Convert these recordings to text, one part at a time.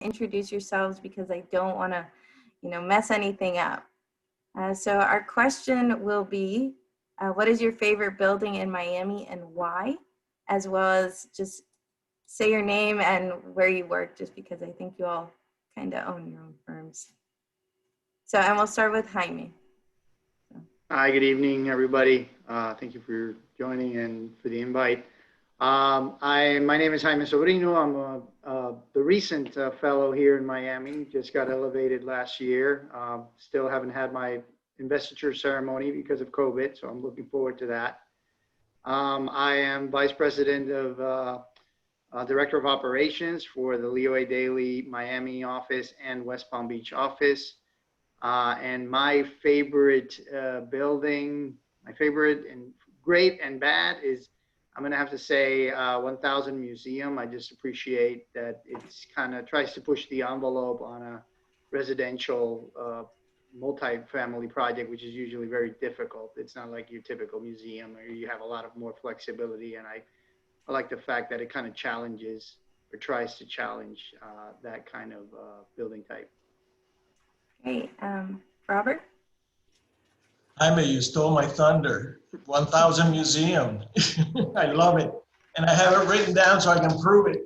introduce yourselves because I don't want to, mess anything up. So our question will be, what is your favorite building in Miami and why? As well as just say your name and where you work, just because I think you all kind of own your own firms. So, and we'll start with Jaime. Hi, good evening, everybody. Thank you for joining and for the invite. My name is Jaime Sobrino. I'm the recent fellow here in Miami. Just got elevated last year. Still haven't had my investiture ceremony because of COVID, so I'm looking forward to that. I am Vice President of Director of Operations for the Leo A. Daley Miami office and West Palm Beach office. And my favorite building, my favorite and great and bad is, I'm going to have to say 1000 Museum. I just appreciate that it's kind of tries to push the envelope on a residential multi-family project, which is usually very difficult. It's not like your typical museum where you have a lot of more flexibility. And I like the fact that it kind of challenges or tries to challenge that kind of building type. Great. Robert? Jaime, you stole my thunder. 1000 Museum. I love it. And I have it written down so I can prove it.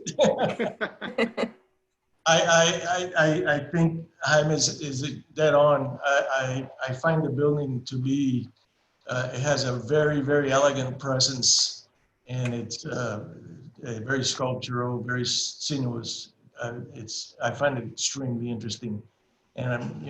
I think Jaime is dead on. I find the building to be, it has a very, very elegant presence, and it's very sculptural, very sinuous. I find it extremely interesting. And I'm,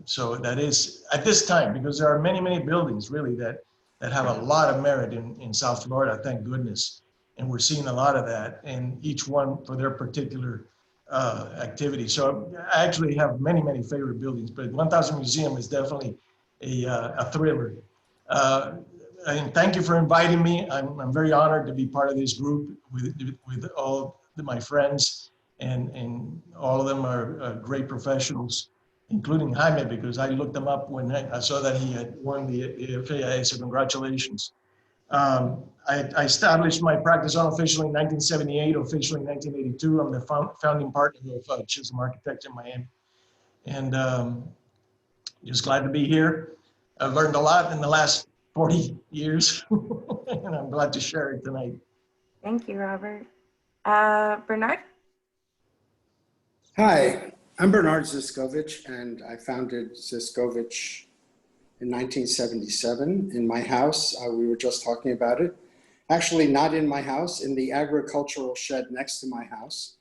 so that is, at this time, because there are many, many buildings really that have a lot of merit in South Florida, thank goodness. And we're seeing a lot of that, and each one for their particular activity. So I actually have many, many favorite buildings, but 1000 Museum is definitely a thriller. And thank you for inviting me. I'm very honored to be part of this group with all my friends. And all of them are great professionals, including Jaime, because I looked him up when I saw that he had won the AIA, so congratulations. I established my practice unofficially in 1978, officially in 1982. I'm the founding partner of Chisholm Architects in Miami. And just glad to be here. I've learned a lot in the last 40 years, and I'm glad to share it tonight. Thank you, Robert. Bernard? Hi, I'm Bernard Zizkovic, and I founded Zizkovic in 1977 in my house. We were just talking about it. Actually, not in my house, in the agricultural shed next to my house,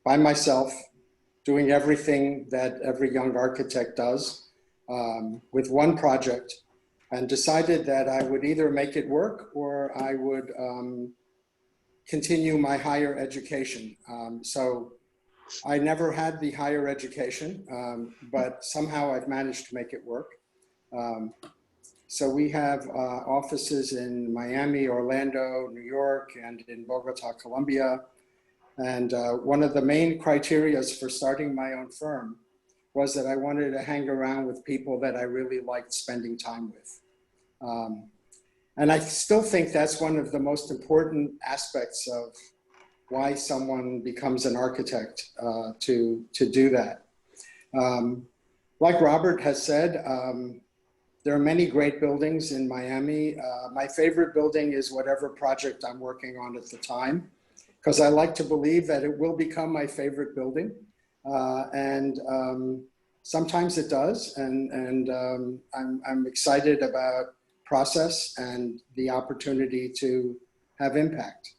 by myself, doing everything that every young architect does with one project, and decided that I would either make it work or I would continue my higher education. So I never had the higher education, but somehow I've managed to make it work. So we have offices in Miami, Orlando, New York, and in Bogota, Colombia. And one of the main criteria for starting my own firm was that I wanted to hang around with people that I really liked spending time with. And I still think that's one of the most important aspects of why someone becomes an architect, to do that. Like Robert has said, there are many great buildings in Miami. My favorite building is whatever project I'm working on at the time, because I like to believe that it will become my favorite building. And sometimes it does, and I'm excited about process and the opportunity to have impact.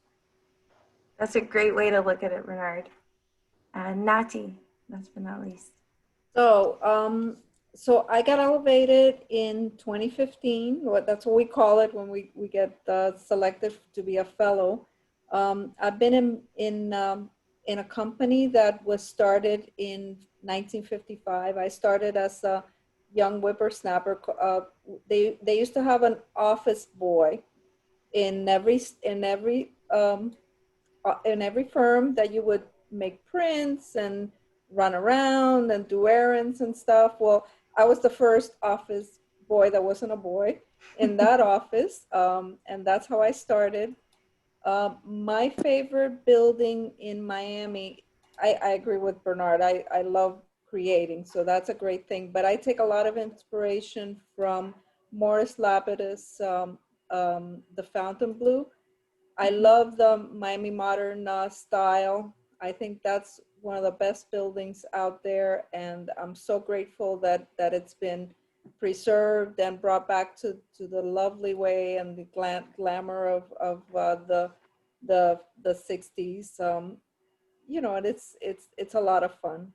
That's a great way to look at it, Bernard. Nati, last but not least. So I got elevated in 2015. That's what we call it when we get selected to be a fellow. I've been in a company that was started in 1955. I started as a young whippersnapper. They used to have an office boy in every firm that you would make prints and run around and do errands and stuff. Well, I was the first office boy that wasn't a boy in that office, and that's how I started. My favorite building in Miami, I agree with Bernard. I love creating, so that's a great thing. But I take a lot of inspiration from Morris Lapidus, the Fountain Blue. I Mhm. love the Miami Modern style. I think that's one of the best buildings out there, and I'm so grateful that it's been preserved and brought back to the lovely way and the glamour of the 60s. You know, and it's a lot of fun.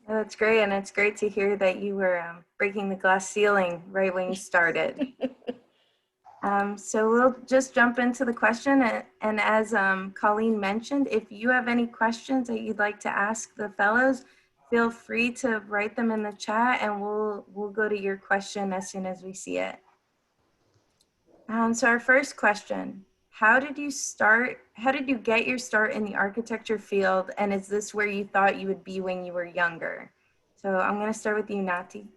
Yeah, that's great, and it's great to hear that you were breaking the glass ceiling right when you started. So we'll just jump into the question, and as Colleen mentioned, if you have any questions that you'd like to ask the fellows, feel free to write them in the chat, and we'll go to your question as soon as we see it. So our first question, how did you get your start in the architecture field, and is this where you thought you would be when you were younger? So I'm going to start with you, Nati.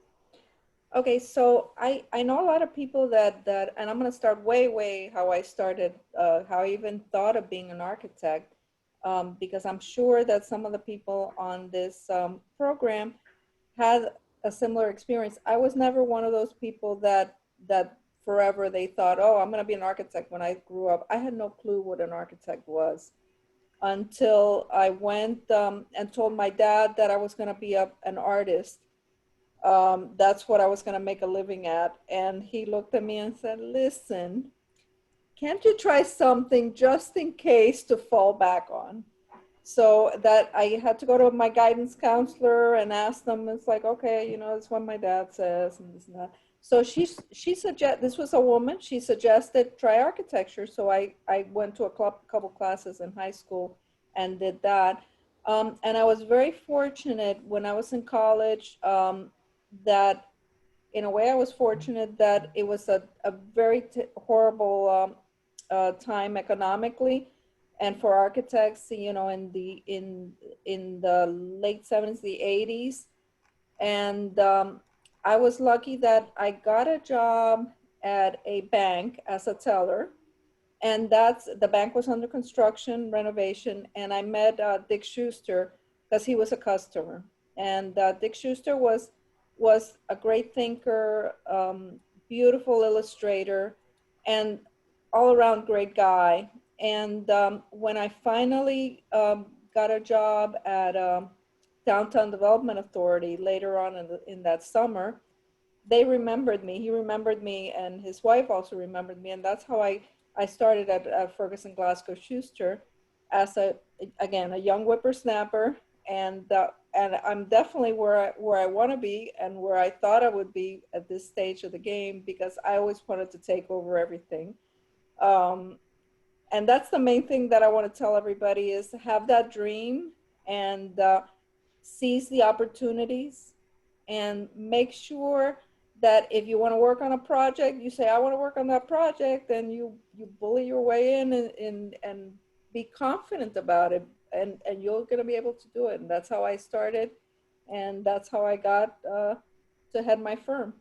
Okay, so I know a lot of people that and I'm going to start way how I started, how I even thought of being an architect, because I'm sure that some of the people on this program had a similar experience. I was never one of those people that forever they thought, oh, I'm going to be an architect when I grew up. I had no clue what an architect was until I went and told my dad that I was going to be an artist. That's what I was going to make a living at. And he looked at me and said, listen, can't you try something just in case to fall back on? So that I had to go to my guidance counselor and ask them. It's like, okay, you know, it's what my dad says and this and that. So she this was a woman. She suggested try architecture. So I went to a couple classes in high school and did that. And I was very fortunate when I was in college, that in a way I was fortunate that it was a very horrible time economically and for architects, you know, in the late 70s, the 80s. And I was lucky that I got a job at a bank as a teller, and that's the bank was under construction renovation, and I met Dick Schuster because he was a customer. And Dick Schuster was a great thinker, beautiful illustrator, and all around great guy. And when I finally got a job at Downtown Development Authority later on in that summer, they remembered me. He remembered me, and his wife also remembered me, and that's how I started at Ferguson Glasgow Schuster as again a young whippersnapper, and I'm definitely where I want to be and where I thought I would be at this stage of the game, because I always wanted to take over everything. Um, and that's the main thing that I want to tell everybody is to have that dream and seize the opportunities and make sure that if you want to work on a project, you say, I want to work on that project, and you bully your way in and be confident about it, and you're going to be able to do it. And that's how I started, and that's how I got to head my firm.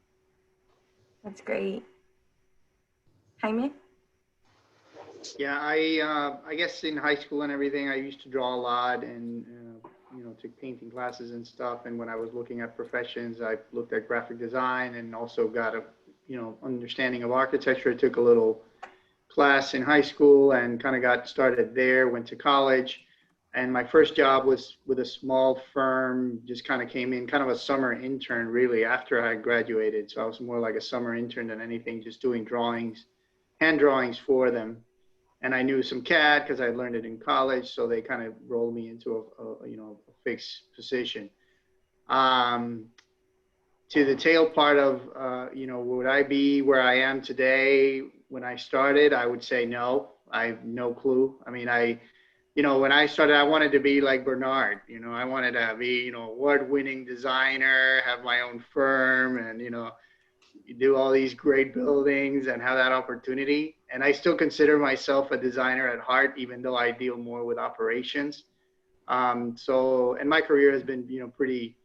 That's great. Jaime? Yeah, I guess in high school and everything, I used to draw a lot and you know, took painting classes and stuff. And when I was looking at professions, I looked at graphic design and also got a, you know, understanding of architecture. I took a little class in high school and kind of got started there. Went to college, and my first job was with a small firm. Just kind of came in, kind of a summer intern, really, after I graduated. So I was more like a summer intern than anything, just doing drawings, hand drawings for them. And I knew some CAD because I learned it in college, so they kind of rolled me into a you know, a fixed position. Um, to the tail part of you know, would I be where I am today when I started? I would say no. I have no clue. I mean, you know, when I started, I wanted to be like Bernard. You know, I wanted to be, you know, award-winning designer, have my own firm, and you know, do all these great buildings and have that opportunity. And I still consider myself a designer at heart, even though I deal more with operations. So, and my career has been, you know, pretty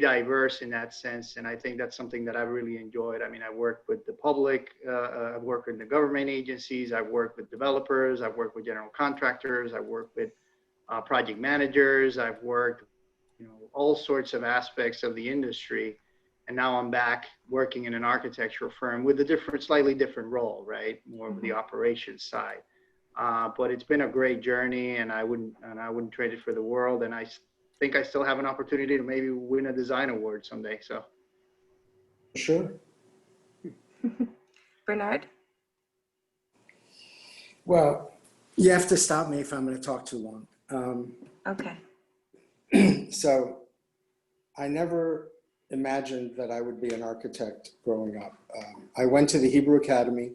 diverse in that sense. And I think that's something that I've really enjoyed. I mean, I worked with the public, I've worked in the government agencies, I've worked with developers, I've worked with general contractors, I've worked with project managers. I've worked, all sorts of aspects of the industry. And now I'm back working in an architectural firm with a slightly different role, right? More of the operations side. But it's been a great journey, and I wouldn't trade it for the world. And I think I still have an opportunity to maybe win a design award someday. So. Sure. Bernard? Well, you have to stop me if I'm going to talk too long. Okay. So I never imagined that I would be an architect growing up. I went to the Hebrew Academy,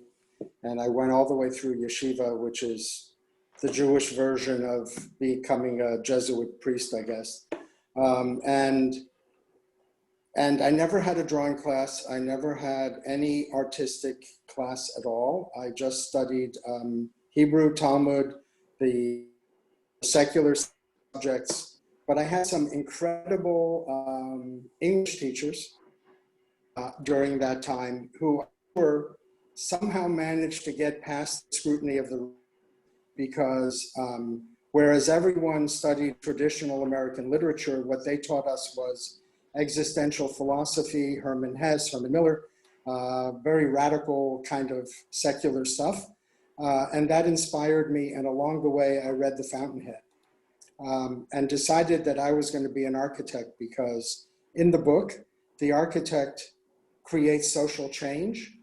and I went all the way through yeshiva, which is the Jewish version of becoming a Jesuit priest, I guess. And I never had a drawing class. I never had any artistic class at all. I just studied Hebrew, Talmud, the secular subjects, but I had some incredible English teachers during that time who were somehow managed to get past the scrutiny of the, because whereas everyone studied traditional American literature, what they taught us was existential philosophy, Herman Hesse, Herman Miller, very radical kind of secular stuff. And that inspired me. And along the way, I read The Fountainhead and decided that I was going to be an architect, because in the book, the architect creates social change.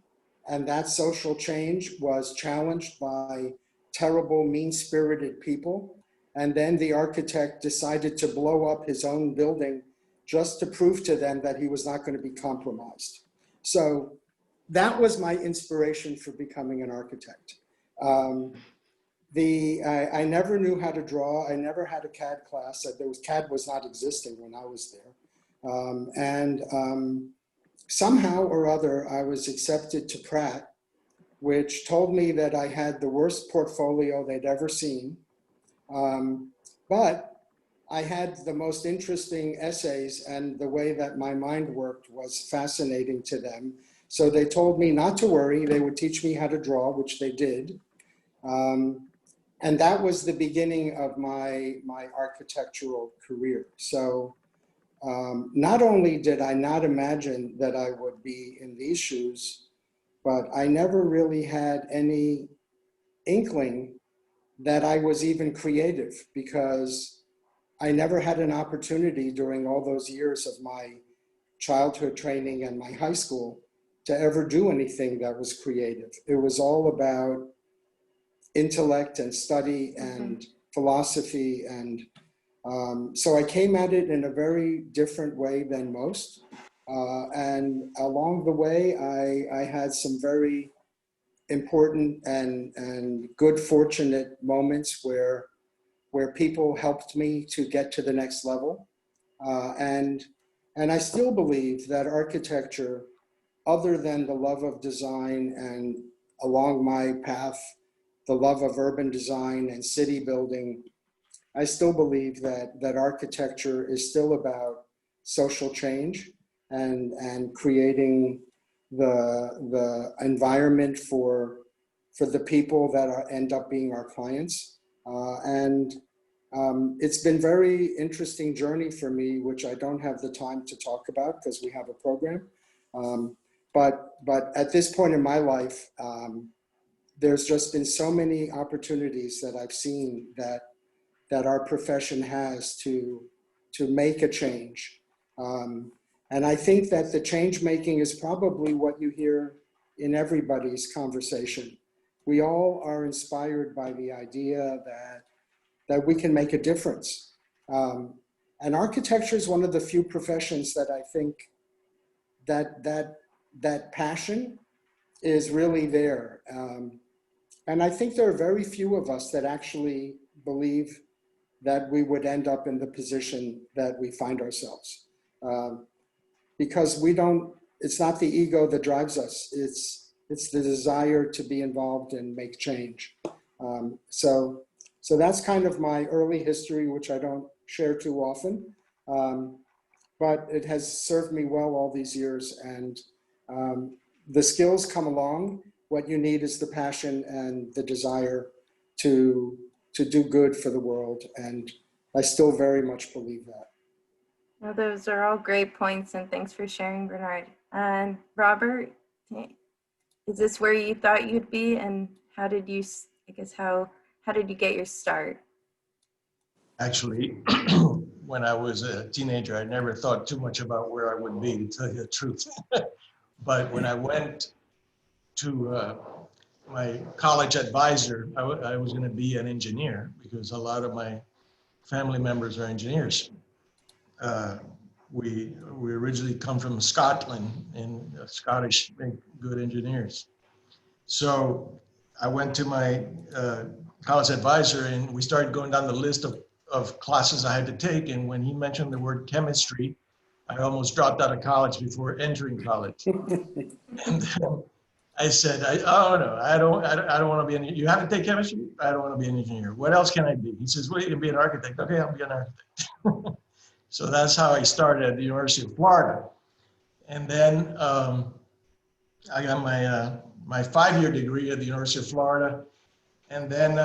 And that social change was challenged by terrible, mean-spirited people. And then the architect decided to blow up his own building just to prove to them that he was not going to be compromised. So that was my inspiration for becoming an architect. I never knew how to draw. I never had a CAD class. CAD was not existing when I was there. Somehow or other, I was accepted to Pratt, which told me that I had the worst portfolio they'd ever seen. But I had the most interesting essays, and the way that my mind worked was fascinating to them. So they told me not to worry. They would teach me how to draw, which they did. And that was the beginning of my architectural career. So not only did I not imagine that I would be in these shoes, but I never really had any inkling that I was even creative, because I never had an opportunity during all those years of my childhood training and my high school to ever do anything that was creative. It was all about intellect and study and philosophy. And so I came at it in a very different way than most. And along the way, I had some very important and good fortunate moments where people helped me to get to the next level. And I still believe that architecture, other than the love of design and along my path, the love of urban design and city building, I still believe that architecture is still about social change and creating the environment for the people that end up being our clients. It's been very interesting journey for me, which I don't have the time to talk about because we have a program. But at this point in my life, there's just been so many opportunities that I've seen that our profession has to make a change. And I think that the change making is probably what you hear in everybody's conversation. We all are inspired by the idea that we can make a difference. And architecture is one of the few professions that I think that passion is really there. And I think there are very few of us that actually believe that we would end up in the position that we find ourselves. Because it's not the ego that drives us, it's the desire to be involved and make change. So that's kind of my early history, which I don't share too often, but it has served me well all these years. And the skills come along. What you need is the passion and the desire to to do good for the world. And I still very much believe that. Well, those are all great points, and thanks for sharing, Bernard. And Robert, is this where you thought you'd be, and how did you, I guess, how did you get your start? Actually, when I was a teenager, I never thought too much about where I would be, to tell you the truth. But when I went to my college advisor, I was going to be an engineer because a lot of my family members are engineers. We originally come from Scotland, and Scottish make good engineers. So I went to my college advisor, and we started going down the list of classes I had to take. And when he mentioned the word chemistry, I almost dropped out of college before entering college. And then I said, oh no, I don't want to be an engineer. You have to take chemistry? I don't want to be an engineer. What else can I be? He says, well, you can be an architect. Okay, I'll be an architect. So that's how I started at the University of Florida. And then I got my 5-year degree at the University of Florida. And then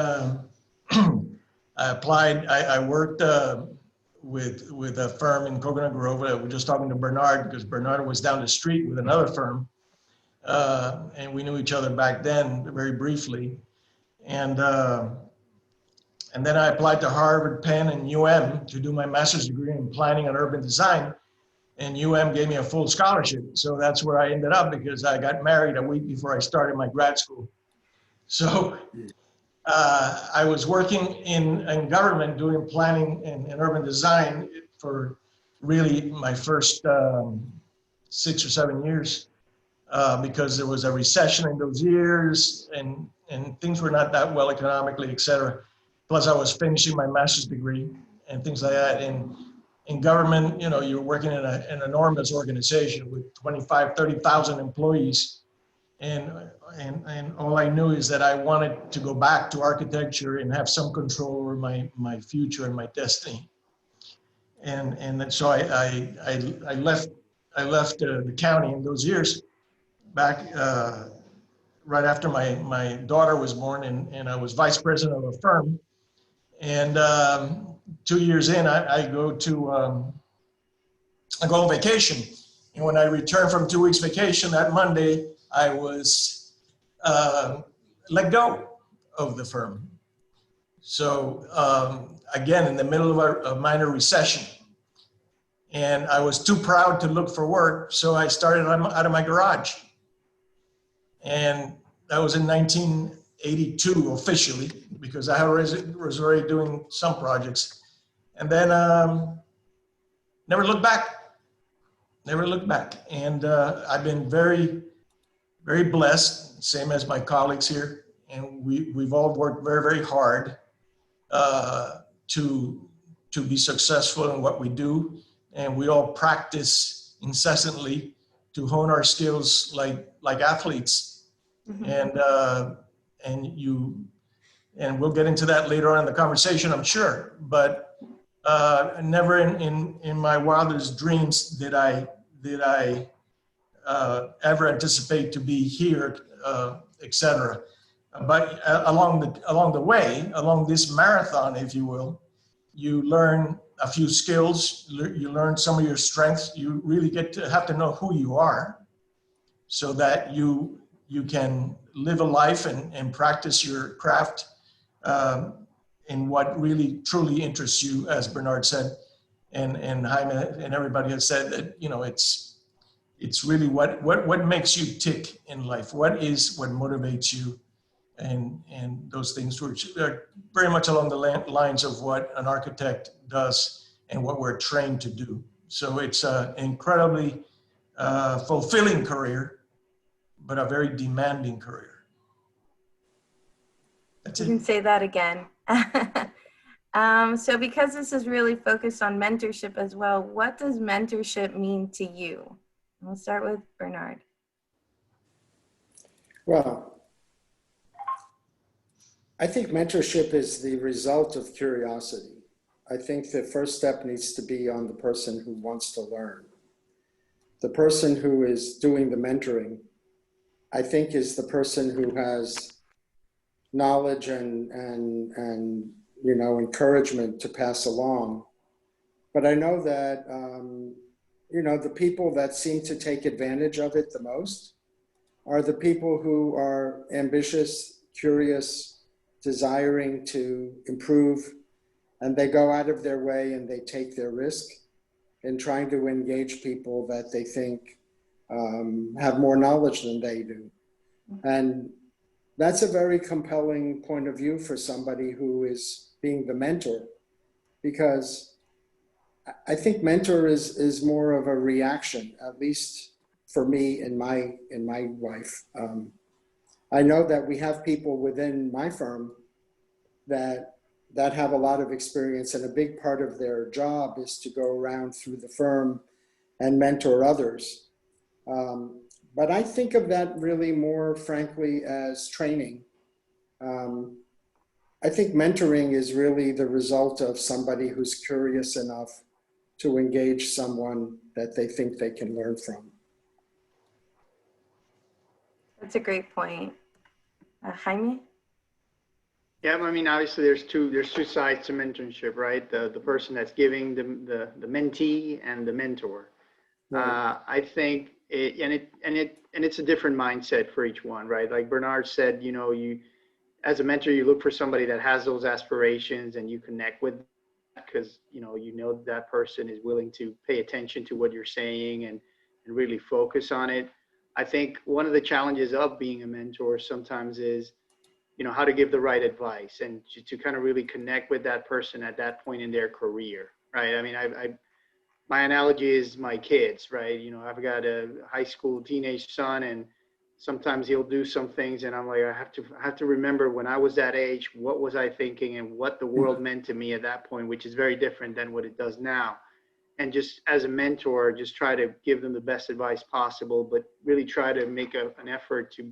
I applied, I worked with a firm in Coconut Grove. I was just talking to Bernard because Bernard was down the street with another firm. And we knew each other back then very briefly. And then I applied to Harvard, Penn, and UM to do my master's degree in planning and urban design. And UM gave me a full scholarship. So that's where I ended up because I got married a week before I started my grad school. So I was working in government doing planning and urban design for really my first 6 or 7 years because there was a recession in those years and things were not that well economically, et cetera. Plus I was finishing my master's degree and things like that. And in government, you know, you're working in an enormous organization with 25, 30,000 employees. And all I knew is that I wanted to go back to architecture and have some control over my future and my destiny. And so I left the county in those years back right after my daughter was born, and I was vice president of a firm. And 2 years in, I go on vacation. And when I returned from 2 weeks vacation, that Monday, I was let go of the firm. So again, in the middle of a minor recession. And I was too proud to look for work, so I started out of my garage. And that was in 1982 officially, because I was already doing some projects. And then never looked back. And I've been very, very blessed, same as my colleagues here. And we've all worked very, very hard to be successful in what we do. And we all practice incessantly to hone our skills like athletes. Mm-hmm. And we'll get into that later on in the conversation, I'm sure. But never in my wildest dreams did I ever anticipate to be here, etc. But along the way, along this marathon, if you will, you learn a few skills, you learn some of your strengths. You really have to know who you are so that you can live a life and practice your craft in what really truly interests you, as Bernard said, and Jaime and everybody has said that, you know, it's really what makes you tick in life. What motivates you, and those things which are very much along the lines of what an architect does and what we're trained to do. So it's an incredibly fulfilling career, but a very demanding career. That's it. You can say that again. So because this is really focused on mentorship as well, what does mentorship mean to you? We'll start with Bernard. Well, I think mentorship is the result of curiosity. I think the first step needs to be on the person who wants to learn. The person who is doing the mentoring, I think, is the person who has knowledge and you know, encouragement to pass along. But I know that, you know, the people that seem to take advantage of it the most are the people who are ambitious, curious, desiring to improve, and they go out of their way and they take their risk in trying to engage people that they think have more knowledge than they do. And that's a very compelling point of view for somebody who is being the mentor, because I think mentor is more of a reaction, at least for me and my wife. I know that we have people within my firm that have a lot of experience, and a big part of their job is to go around through the firm and mentor others. But I think of that really more, frankly, as training. I think mentoring is really the result of somebody who's curious enough to engage someone that they think they can learn from. That's a great point. Jaime? Yeah, I mean, obviously there's two sides to mentorship, right? The person that's giving the mentee and the mentor. Right. I think it's a different mindset for each one, right? Like Bernard said, you know, you as a mentor, you look for somebody that has those aspirations and you connect with that because you know that person is willing to pay attention to what you're saying and really focus on it. I think one of the challenges of being a mentor sometimes is, you know, how to give the right advice and to kind of really connect with that person at that point in their career, right? I mean, my analogy is my kids, right? You know, I've got a high school teenage son, and sometimes he'll do some things, and I'm like, I have to remember when I was that age, what was I thinking, and what the world meant to me at that point, which is very different than what it does now. And just as a mentor, just try to give them the best advice possible, but really try to make an effort to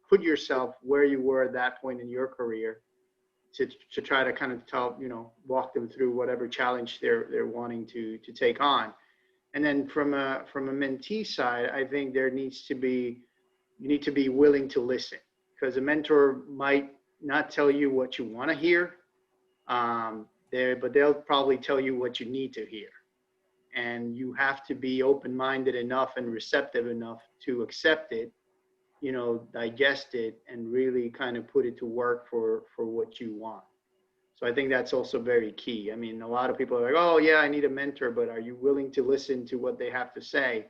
put yourself where you were at that point in your career, to try to kind of walk them through whatever challenge they're wanting to take on. And then from a mentee side, I think you need to be willing to listen, because a mentor might not tell you what you want to hear, but they'll probably tell you what you need to hear. And you have to be open-minded enough and receptive enough to accept it, you know, digest it, and really kind of put it to work for what you want. So I think that's also very key. I mean, a lot of people are like, oh yeah, I need a mentor, but are you willing to listen to what they have to say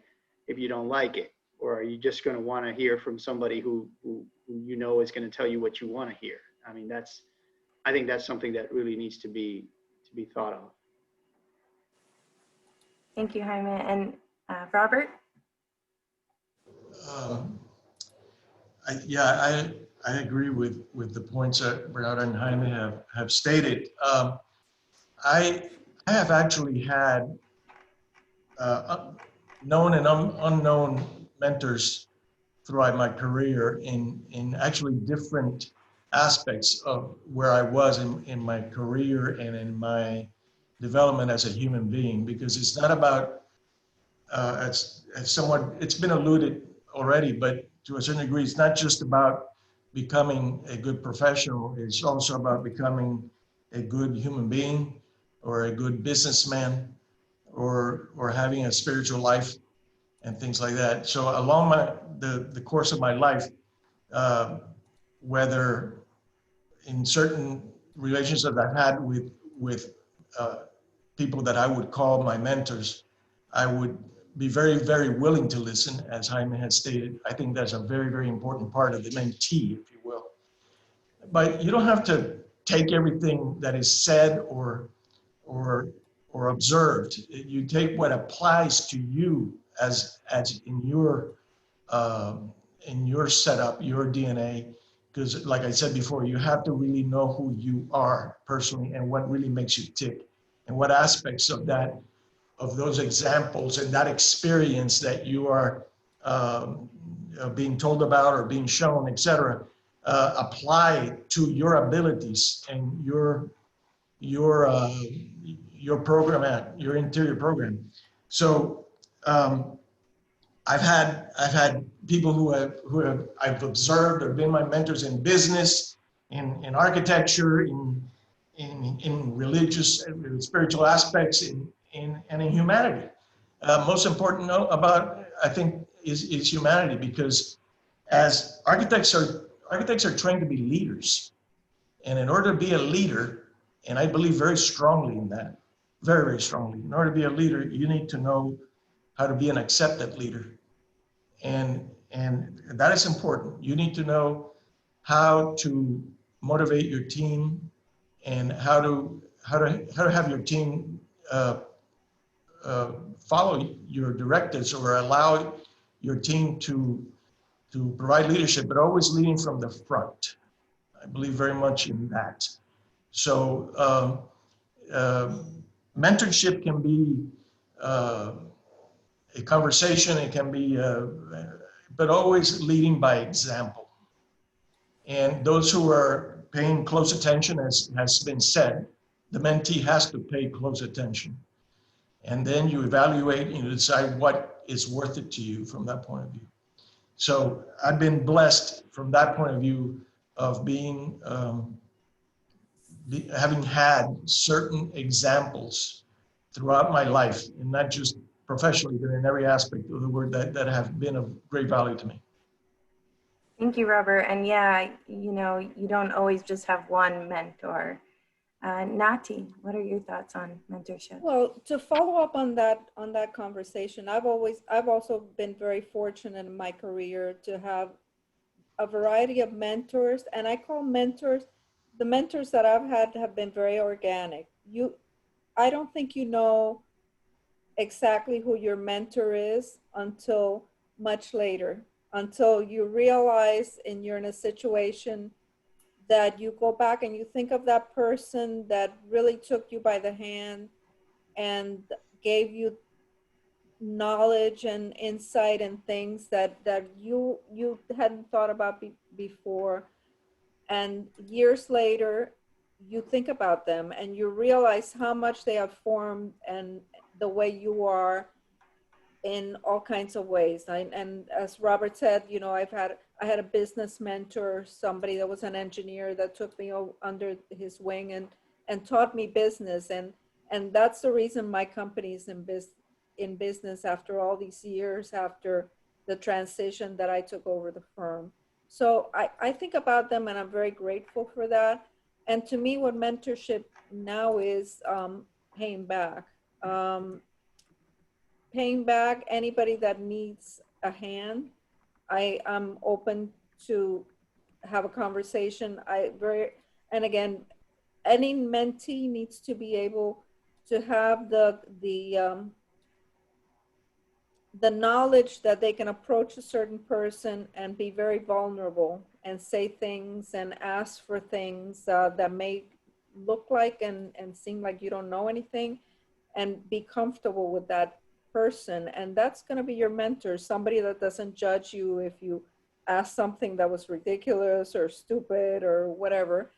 if you don't like it? Or are you just going to want to hear from somebody who you know is going to tell you what you want to hear? I mean, I think that's something that really needs to be thought of. Thank you, Jaime. And Robert? I agree with the points that Bernardo and Jaime have stated. I have actually had known and unknown mentors throughout my career in actually different aspects of where I was in my career and in my development as a human being, because it's not about, it's been alluded already, but to a certain degree, it's not just about becoming a good professional. It's also about becoming a good human being, or a good businessman, or having a spiritual life and things like that. So along the course of my life, whether in certain relationships that I've had with people that I would call my mentors, I would be very, very willing to listen, as Jaime has stated. I think that's a very, very important part of the mentee, if you will. But you don't have to take everything that is said or observed. You take what applies to you as in your setup, your DNA. Because like I said before, you have to really know who you are personally and what really makes you tick, and what aspects of those examples and that experience that you are being told about or being shown, etc., apply to your abilities and your program, your interior program. So I've had people who I've observed or been my mentors in business, in architecture, in religious and spiritual aspects, and in humanity. Most important about, I think, is humanity, because as architects are trained to be leaders. And in order to be a leader, and I believe very strongly in that, very, very strongly, in order to be a leader, you need to know how to be an accepted leader. And that is important. You need to know how to motivate your team, and how to have your team follow your directives, or allow your team to provide leadership, but always leading from the front. I believe very much in that. So mentorship can be a conversation, it can be, but always leading by example. And those who are paying close attention, as has been said, the mentee has to pay close attention. And then you evaluate and you decide what is worth it to you from that point of view. So I've been blessed from that point of view of being, having had certain examples throughout my life, and not just professionally, but in every aspect of the word, that have been of great value to me. Thank you, Robert. And yeah, you know, you don't always just have one mentor. Nati, what are your thoughts on mentorship? Well, to follow up on that conversation, I've also been very fortunate in my career to have a variety of mentors, and I call mentors, the mentors that I've had have been very organic. I don't think you know exactly who your mentor is until much later, until you realize and you're in a situation that you go back and you think of that person that really took you by the hand and gave you knowledge and insight and things that you hadn't thought about before. And years later, you think about them and you realize how much they have formed and the way you are in all kinds of ways. And as Robert said, you know, I had a business mentor, somebody that was an engineer that took me under his wing and taught me business. And that's the reason my company's in business after all these years, after the transition that I took over the firm. So I think about them and I'm very grateful for that. And to me, what mentorship now is paying back. Paying back anybody that needs a hand. I'm open to have a conversation. And again, any mentee needs to be able to have the knowledge that they can approach a certain person and be very vulnerable and say things and ask for things that may look like and seem like you don't know anything, and be comfortable with that person. And that's going to be your mentor, somebody that doesn't judge you if you ask something that was ridiculous or stupid or whatever.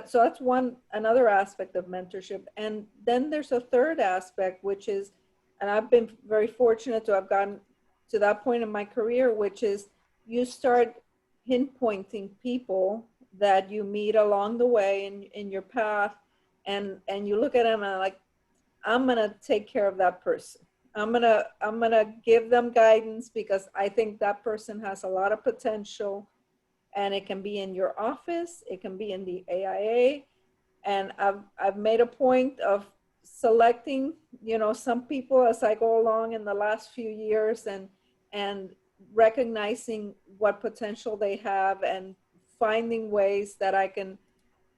So that's another aspect of mentorship. And then there's a third aspect, which is, and I've been very fortunate to have gotten to that point in my career, which is you start pinpointing people that you meet along the way in your path, and you look at them and like, I'm gonna take care of that person. I'm gonna give them guidance because I think that person has a lot of potential, and it can be in your office, it can be in the AIA, and I've made a point of selecting, you know, some people as I go along in the last few years, and recognizing what potential they have and finding ways that I can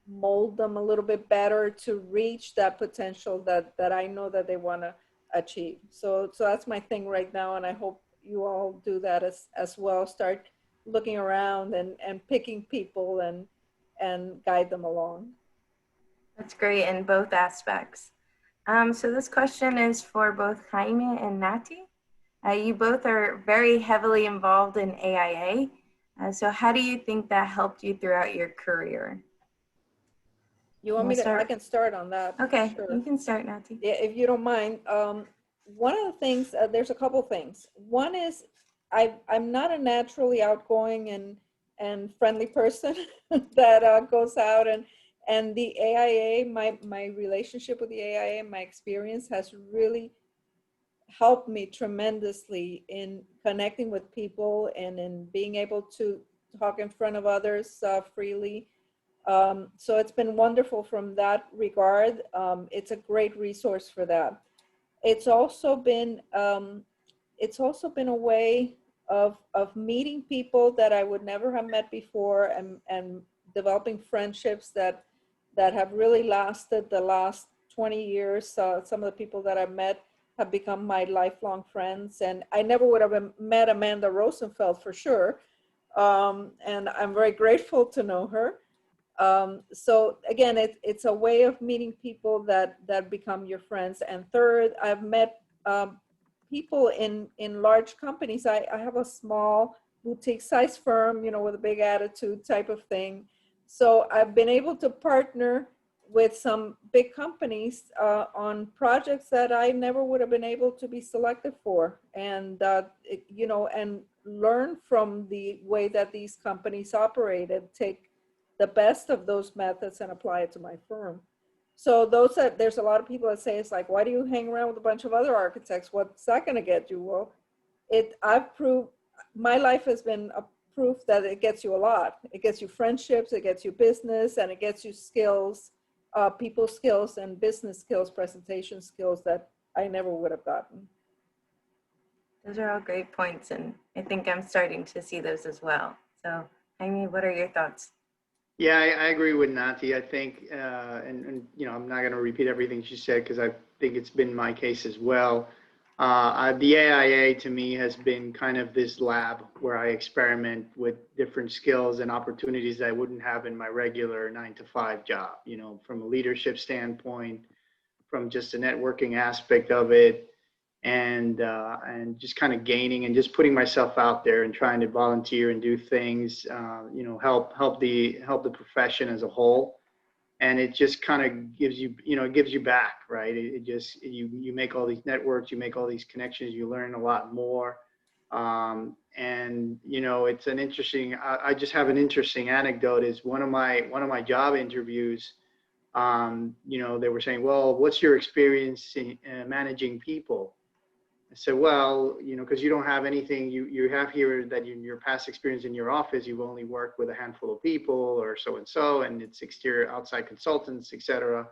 mold them a little bit better to reach that potential that I know that they want to achieve. So that's my thing right now, and I hope you all do that as well. Start looking around and picking people and guide them along. That's great in both aspects. So this question is for both Jaime and Nati. You both are very heavily involved in AIA. So how do you think that helped you throughout your career? You want me to? I can start on that. Okay, sure. You can start, Nati. Yeah, if you don't mind. One of the things, there's a couple things. One is I'm not a naturally outgoing and friendly person that goes out and the AIA, my relationship with the AIA, my experience has really helped me tremendously in connecting with people and in being able to talk in front of others freely. So it's been wonderful from that regard. It's a great resource for that. It's also been a way of meeting people that I would never have met before and developing friendships that have really lasted the last 20 years. Some of the people that I've met have become my lifelong friends, and I never would have met Amanda Rosenfeld for sure. And I'm very grateful to know her. So again, it's a way of meeting people that become your friends. And third, I've met people in large companies. I have a small boutique size firm, with a big attitude type of thing. So I've been able to partner with some big companies on projects that I never would have been able to be selected for, and and learn from the way that these companies operate and take the best of those methods and apply it to my firm. So there's a lot of people that say, it's like, why do you hang around with a bunch of other architects? What's that going to get you? Well, I've proved, my life has been a proof that it gets you a lot. It gets you friendships, it gets you business, and it gets you skills, people skills and business skills, presentation skills that I never would have gotten. Those are all great points, and I think I'm starting to see those as well. So, Jaime, what are your thoughts? Yeah, I agree with Nati. I think, and I'm not going to repeat everything she said because I think it's been my case as well. The AIA to me has been kind of this lab where I experiment with different skills and opportunities that I wouldn't have in my regular 9-to-5 job, from a leadership standpoint, from just a networking aspect of it, and just kind of gaining and just putting myself out there and trying to volunteer and do things, help the profession as a whole. And it just kind of gives you, it gives you back, right? It just, you make all these networks, you make all these connections, you learn a lot more. And it's an interesting, I just have an interesting anecdote. Is one of my job interviews, they were saying, well, what's your experience in managing people? I said, well, because you don't have anything, you have here that in your past experience in your office, you've only worked with a handful of people or so, and it's exterior, outside consultants, et cetera.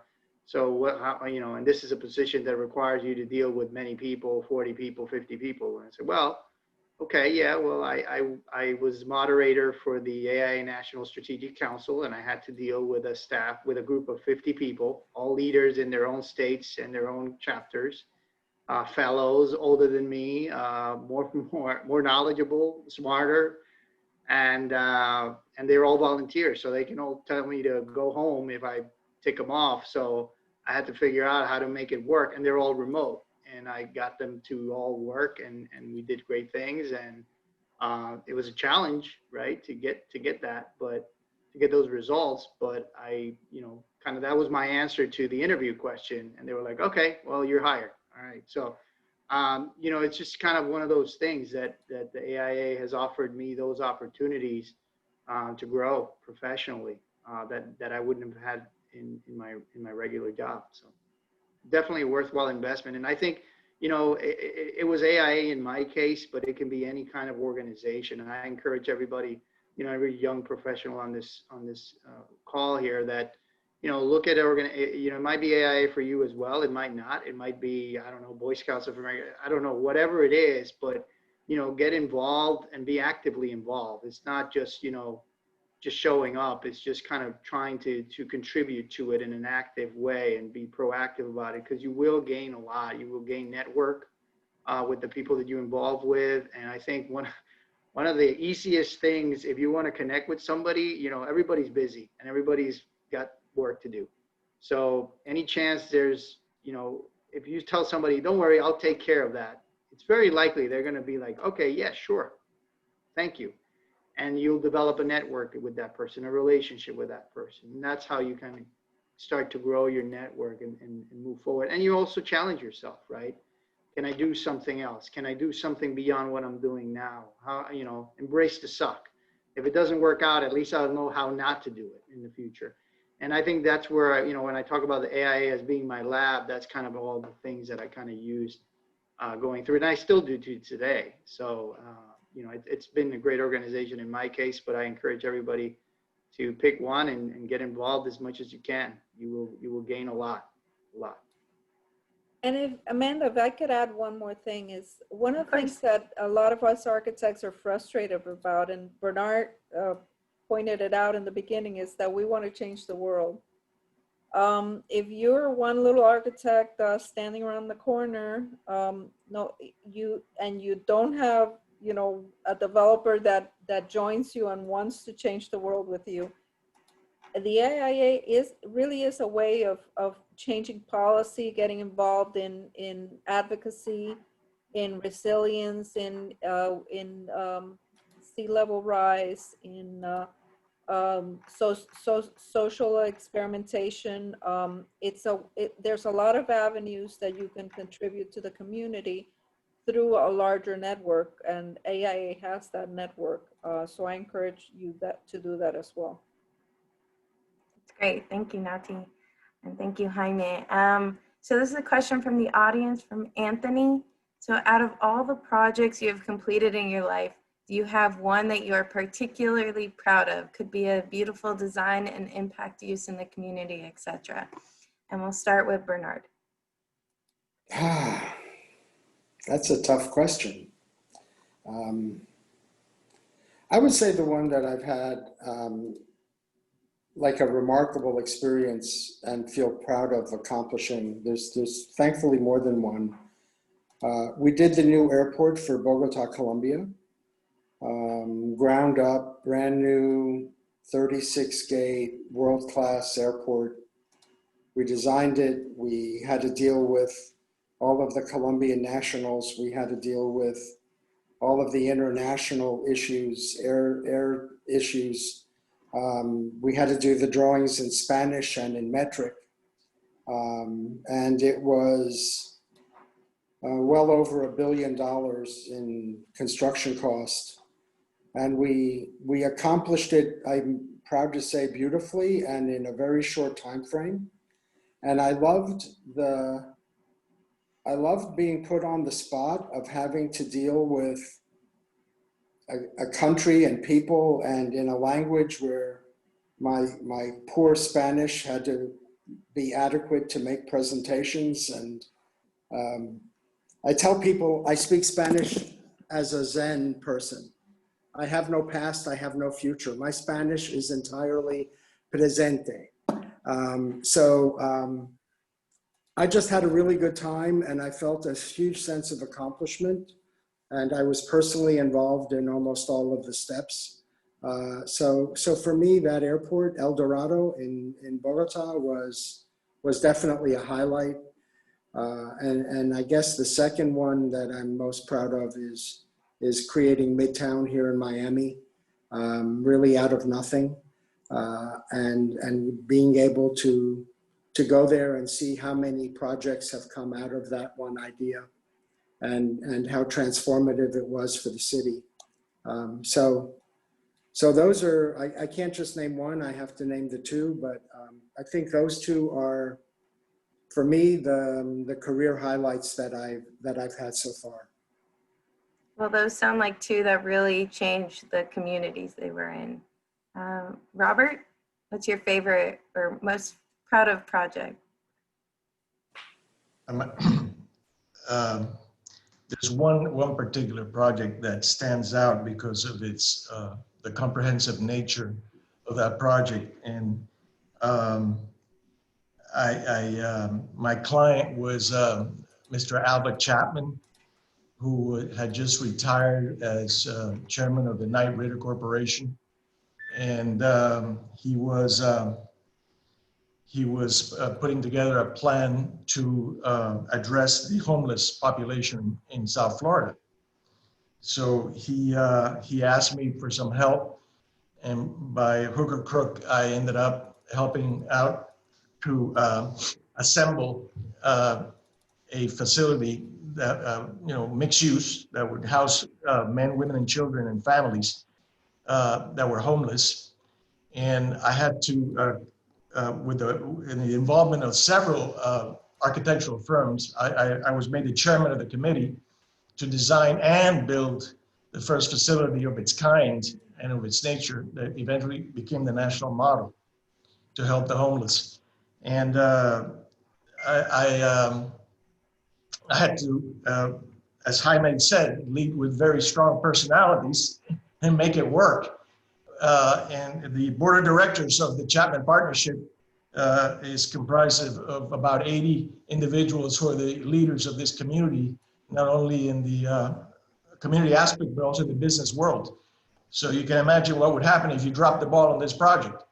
So and this is a position that requires you to deal with many people, 40 people, 50 people. And I said, well, okay, yeah, well, I was moderator for the AIA National Strategic Council, and I had to deal with a group of 50 people, all leaders in their own states and their own chapters. Fellows older than me, more knowledgeable, smarter, and they're all volunteers, so they can all tell me to go home if I take them off. So I had to figure out how to make it work, and they're all remote, and I got them to all work, and we did great things, and it was a challenge, right, to get that, but to get those results. But I, kind of that was my answer to the interview question, and they were like, okay, well, you're hired. All right. So, it's just kind of one of those things that the AIA has offered me those opportunities to grow professionally that I wouldn't have had in my regular job. So definitely a worthwhile investment. And I think, it was AIA in my case, but it can be any kind of organization. And I encourage everybody, every young professional on this call here that, look at it might be AIA for you as well. It might not. It might be, I don't know, Boy Scouts of America. I don't know, whatever it is, but, get involved and be actively involved. It's not just, just showing up. It's just kind of trying to contribute to it in an active way and be proactive about it, because you will gain a lot. You will gain network with the people that you involve with. And I think one of the easiest things, if you want to connect with somebody, everybody's busy and everybody's got work to do. So any chance there's, if you tell somebody, don't worry, I'll take care of that, it's very likely they're going to be like, okay, yeah, sure, thank you. And you'll develop a network with that person, a relationship with that person. And that's how you kind of start to grow your network and move forward. And you also challenge yourself, right? Can I do something else? Can I do something beyond what I'm doing now? How, embrace the suck. if it doesn't work out, at least I'll know how not to do it in the future. And I think that's where, when I talk about the AIA as being my lab, that's kind of all the things that I kind of used going through, and I still do to today. So, it's been a great organization in my case, but I encourage everybody to pick one and get involved as much as you can. You will gain a lot. And if, Amanda, if I could add one more thing, is one of the things that a lot of us architects are frustrated about, and Bernard pointed it out in the beginning, is that we want to change the world. If you're one little architect standing around the corner, you don't have, a developer that joins you and wants to change the world with you, the AIA really is a way of changing policy, getting involved in advocacy, in resilience, in sea level rise, in social experimentation. There's a lot of avenues that you can contribute to the community through a larger network, and AIA has that network. So I encourage you to do that as well. Great, thank you, Nati, and thank you, Jaime. So this is a question from the audience, from Anthony. So out of all the projects you have completed in your life, do you have one that you are particularly proud of? Could be a beautiful design and impact use in the community, etc. And we'll start with Bernard. That's a tough question. I would say the one that I've had like a remarkable experience and feel proud of accomplishing. There's thankfully more than one. We did the new airport for Bogota, Colombia. Ground up, brand new, 36 gate, world-class airport. We designed it. We had to deal with all of the Colombian nationals. We had to deal with all of the international issues, air issues. We had to do the drawings in Spanish and in metric. And it was well over $1 billion in construction cost. And we accomplished it, I'm proud to say, beautifully and in a very short time frame. And I loved being put on the spot of having to deal with a country and people and in a language where my poor Spanish had to be adequate to make presentations. And I tell people I speak Spanish as a Zen person. I have no past, I have no future. My Spanish is entirely presente. I just had a really good time, and I felt a huge sense of accomplishment. And I was personally involved in almost all of the steps. So for me, that airport, El Dorado in Bogota, was definitely a highlight. And I guess the second one that I'm most proud of is creating Midtown here in Miami, really out of nothing, and being able to go there and see how many projects have come out of that one idea, and how transformative it was for the city. So those are, I can't just name one, I have to name the two, but I think those two are, for me, the career highlights that I've had so far. Well, those sound like two that really changed the communities they were in. Robert, what's your favorite or most proud of project? There's one particular project that stands out because of its the comprehensive nature of that project. And my client was Mr. Albert Chapman, who had just retired as chairman of the Knight Ridder Corporation. And he was putting together a plan to address the homeless population in South Florida. So he asked me for some help, and by hook or crook, I ended up helping out to assemble a facility that, mixed use, that would house men, women, and children and families that were homeless. And I had to, in the involvement of several architectural firms, I was made the chairman of the committee to design and build the first facility of its kind and of its nature that eventually became the national model to help the homeless. And I had to, as Jaime said, lead with very strong personalities and make it work. And the board of directors of the Chapman Partnership is comprised of about 80 individuals who are the leaders of this community, not only in the community aspect, but also the business world. So you can imagine what would happen if you dropped the ball on this project.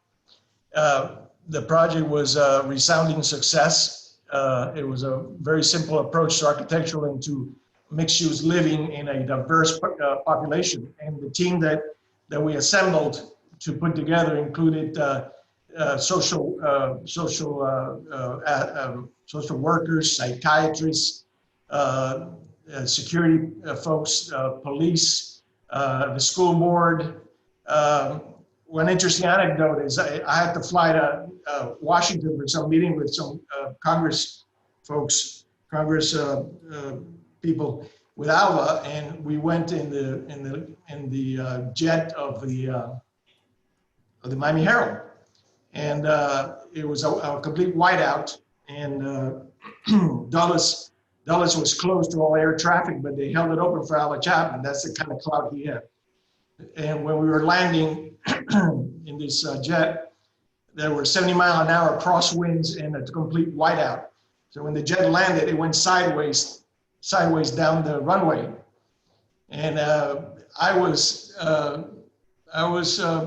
The project was a resounding success. It was a very simple approach to architectural and to mixed-use living in a diverse population. And the team that we assembled to put together included social workers, psychiatrists, security folks, police, the school board. One interesting anecdote is I had to fly to Washington for some meeting with some Congress folks, Congress people with ALA, and we went in the jet of the Miami Herald, and it was a complete whiteout, and Dulles was closed to all air traffic, but they held it open for ALA Chapman. That's the kind of clout he had. And when we were landing in this jet, there were 70-mile-an-hour crosswinds and a complete whiteout. So when the jet landed, it went sideways down the runway. And I was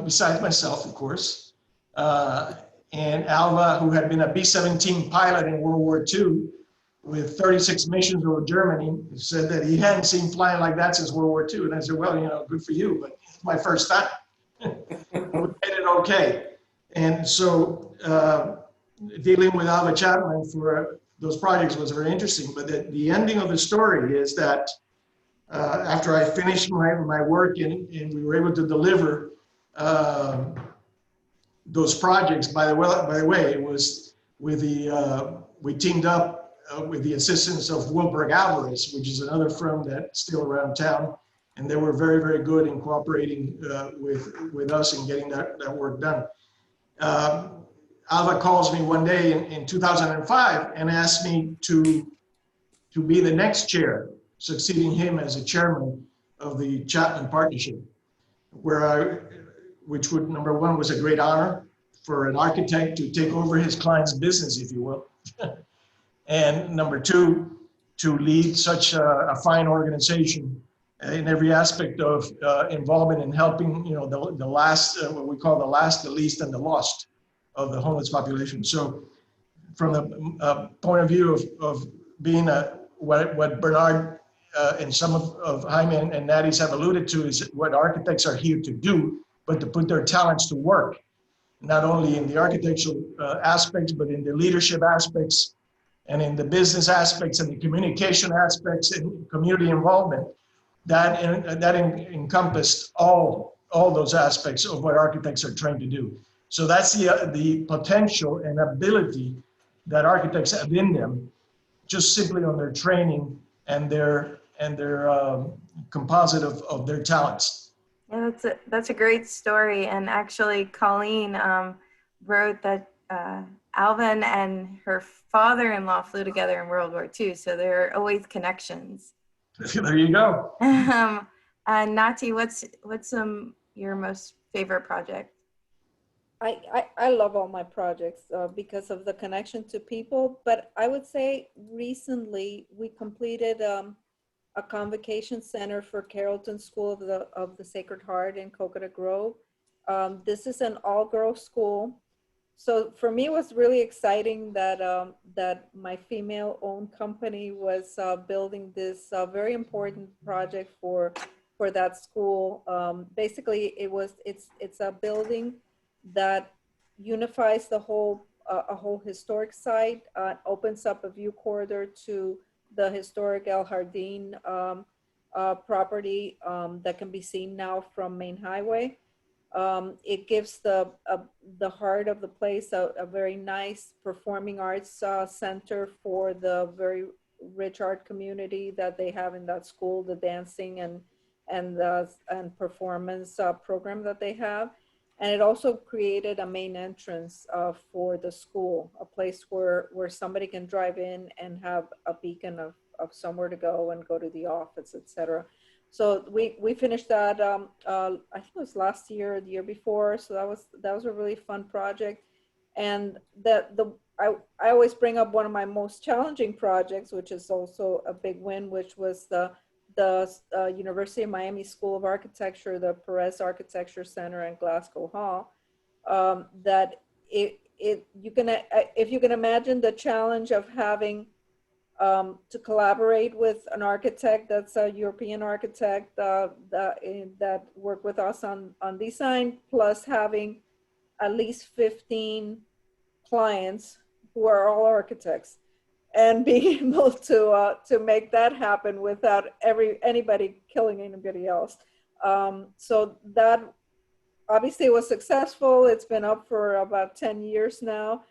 beside myself, of course. And Alva, who had been a B-17 pilot in World War II with 36 missions over Germany, said that he hadn't seen flying like that since World War II. And I said, well, you know, good for you, but it's my first time. We made it okay. And so dealing with Alva Chapman for those projects was very interesting. But the ending of the story is that after I finished my work and we were able to deliver those projects, by the way, it was with we teamed up with the assistance of Wilberg Alvarez, which is another firm that's still around town. And they were very, very good in cooperating with us in getting that work done. Alva calls me one day in 2005 and asked me to be the next chair, succeeding him as a chairman of the Chapman Partnership, which would, number one, was a great honor for an architect to take over his client's business, if you will. And number two, to lead such a fine organization in every aspect of involvement in helping, you know, the last, what we call the last, the least, and the lost of the homeless population. So from the point of view of being what Bernard and some of Jaime and Natty's have alluded to is what architects are here to do, but to put their talents to work, not only in the architectural aspects, but in the leadership aspects and in the business aspects and the communication aspects and community involvement. That encompassed all those aspects of what architects are trained to do. So that's the potential and ability that architects have in them, just simply on their training and their composite of their talents. Yeah, that's a great story. And actually, Colleen wrote that Alvin and her father-in-law flew together in World War II, so there are always connections. There you go. And Nati, what's your most favorite project? I love all my projects because of the connection to people, but I would say recently we completed a convocation center for Carrollton School of the Sacred Heart in Coconut Grove. This is an all-girls school. So for me, it was really exciting that that my female-owned company was building this very important project for that school. Basically, it's a building that unifies the whole a whole historic site, opens up a view corridor to the historic El Jardín property that can be seen now from Main Highway. It gives the heart of the place a very nice performing arts center for the very rich art community that they have in that school, the dancing and performance program that they have. And it also created a main entrance for the school, a place where somebody can drive in and have a beacon of somewhere to go and go to the office, etc. So we finished that. I think it was last year, or the year before. So that was a really fun project. And I always bring up one of my most challenging projects, which is also a big win, which was the University of Miami School of Architecture, the Perez Architecture Center in Glasgow Hall. That if you can imagine the challenge of having to collaborate with an architect that's a European architect that worked with us on design, plus having at least 15 clients who are all architects, and being able to make that happen without anybody killing anybody else. So that obviously was successful. It's been up for about 10 years now.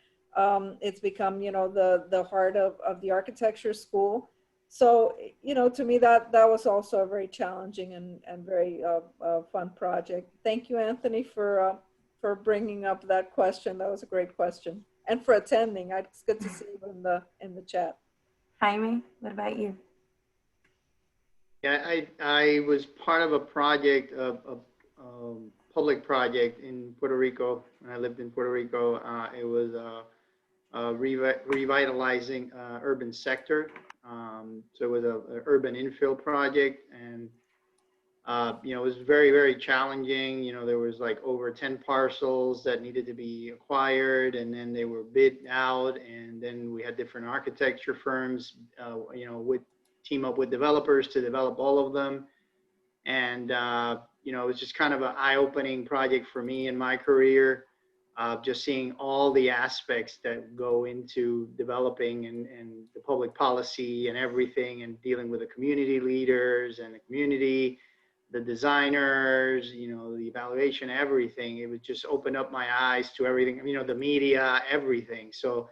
It's become, the heart of the architecture school. So, to me, that was also a very challenging and very fun project. Thank you, Anthony, for bringing up that question. That was a great question. And for attending. It's good to see you in the chat. Jaime, what about you? Yeah, I was part of a project, a public project in Puerto Rico. When I lived in Puerto Rico, it was revitalizing urban sector. So it was an urban infill project, and it was very, very challenging. There was like over 10 parcels that needed to be acquired, and then they were bid out, and then we had different architecture firms, would team up with developers to develop all of them. And, it was just kind of an eye-opening project for me in my career, just seeing all the aspects that go into developing and the public policy and everything, and dealing with the community leaders and the community, the designers, the evaluation, everything. It would just open up my eyes to everything, the media, everything. So,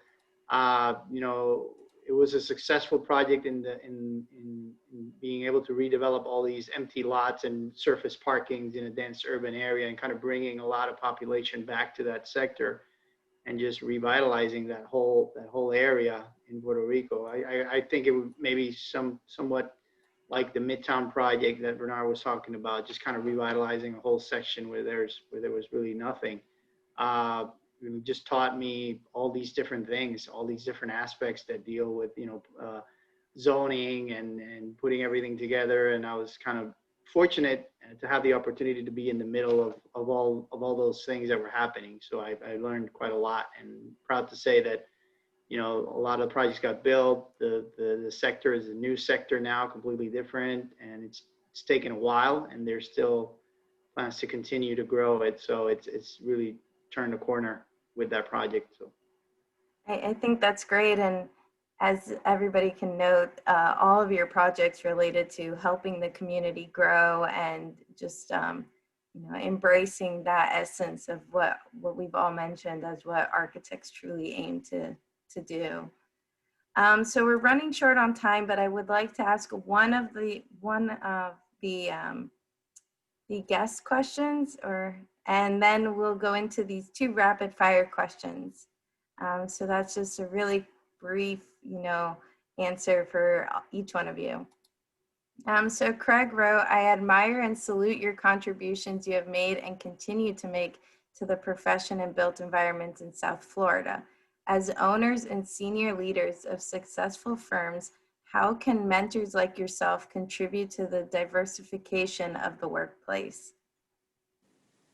it was a successful project in being able to redevelop all these empty lots and surface parkings in a dense urban area, and kind of bringing a lot of population back to that sector, and just revitalizing that whole area in Puerto Rico. I think it would maybe somewhat like the Midtown project that Bernard was talking about, just kind of revitalizing a whole section where there was really nothing. It just taught me all these different things, all these different aspects that deal with, zoning and putting everything together. And I was kind of fortunate to have the opportunity to be in the middle of all those things that were happening. So I learned quite a lot, and proud to say that, a lot of the projects got built. The sector is a new sector now, completely different, and it's taken a while, and there's still plans to continue to grow it. So it's really turned a corner with that project. So I think that's great. And as everybody can note, all of your projects related to helping the community grow and just embracing that essence of what we've all mentioned as what architects truly aim to do. So we're running short on time, but I would like to ask one of the guest questions, and then we'll go into these 2 rapid fire questions. So that's just a really brief, answer for each one of you. So Craig wrote, I admire and salute your contributions you have made and continue to make to the profession and built environments in South Florida. As owners and senior leaders of successful firms, how can mentors like yourself contribute to the diversification of the workplace?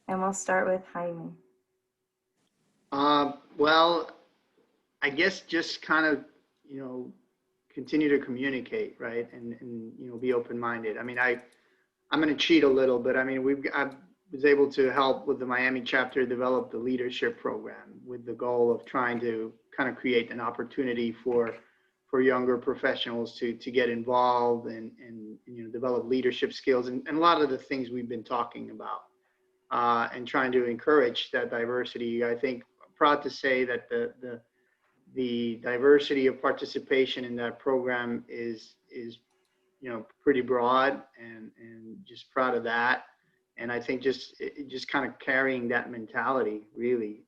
And we'll start with Jaime. Well, I guess just kind of, continue to communicate, right? And be open-minded. I mean, I'm going to cheat a little, but I mean, I was able to help with the Miami chapter develop the leadership program with the goal of trying to kind of create an opportunity for younger professionals to get involved and develop leadership skills and a lot of the things we've been talking about. and trying to encourage that diversity. I think I'm proud to say that the diversity of participation in that program is pretty broad, and just proud of that. And I think just kind of carrying that mentality really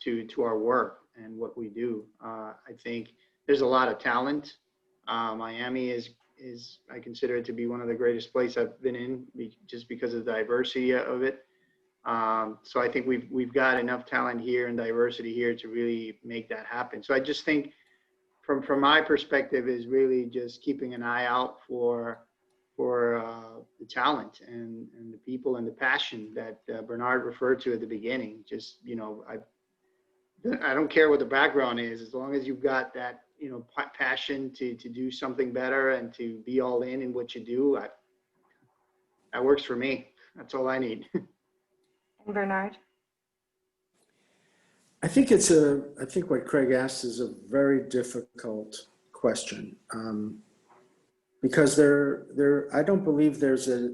to our work and what we do. I think there's a lot of talent. Miami is I consider it to be one of the greatest places I've been in, just because of the diversity of it. So I think we've got enough talent here and diversity here to really make that happen. So I just think from my perspective is really just keeping an eye out for the talent and the people and the passion that Bernard referred to at the beginning. Just, I don't care what the background is, as long as you've got that, passion to do something better and to be all in what you do, that works for me. That's all I need. And Bernard? I think what Craig asked is a very difficult question, because I don't believe there's a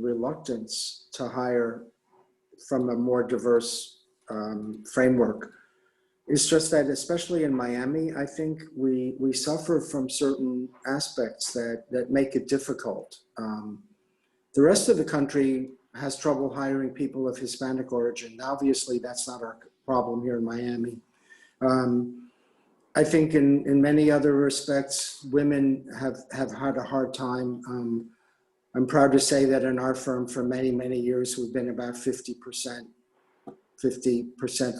reluctance to hire from a more diverse framework. It's just that, especially in Miami, I think we suffer from certain aspects that make it difficult. The rest of the country has trouble hiring people of Hispanic origin. Obviously, that's not our problem here in Miami. I think in many other respects, women have had a hard time. I'm proud to say that in our firm for many, many years, we've been about 50%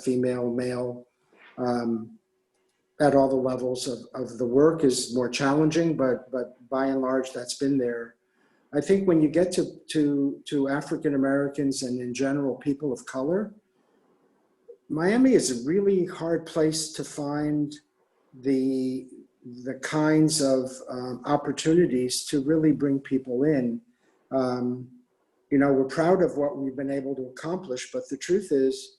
female, male. At all the levels of the work is more challenging, but by and large, that's been there. I think when you get to African Americans and in general people of color, Miami is a really hard place to find the kinds of opportunities to really bring people in. We're proud of what we've been able to accomplish, but the truth is,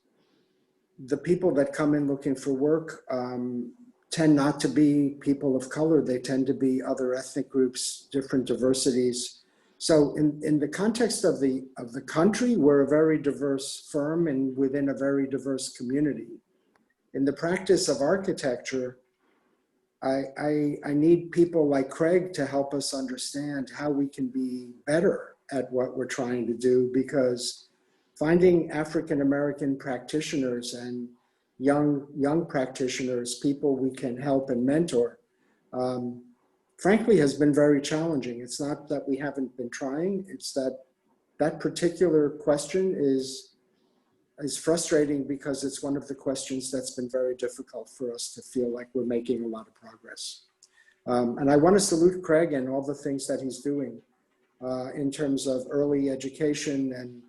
the people that come in looking for work tend not to be people of color. They tend to be other ethnic groups, different diversities. So in the context of the country, we're a very diverse firm and within a very diverse community. In the practice of architecture, I need people like Craig to help us understand how we can be better at what we're trying to do, because finding African American practitioners and young practitioners, people we can help and mentor, frankly, has been very challenging. It's not that we haven't been trying, it's that particular question is frustrating, because it's one of the questions that's been very difficult for us to feel like we're making a lot of progress. And I want to salute Craig and all the things that he's doing in terms of early education. And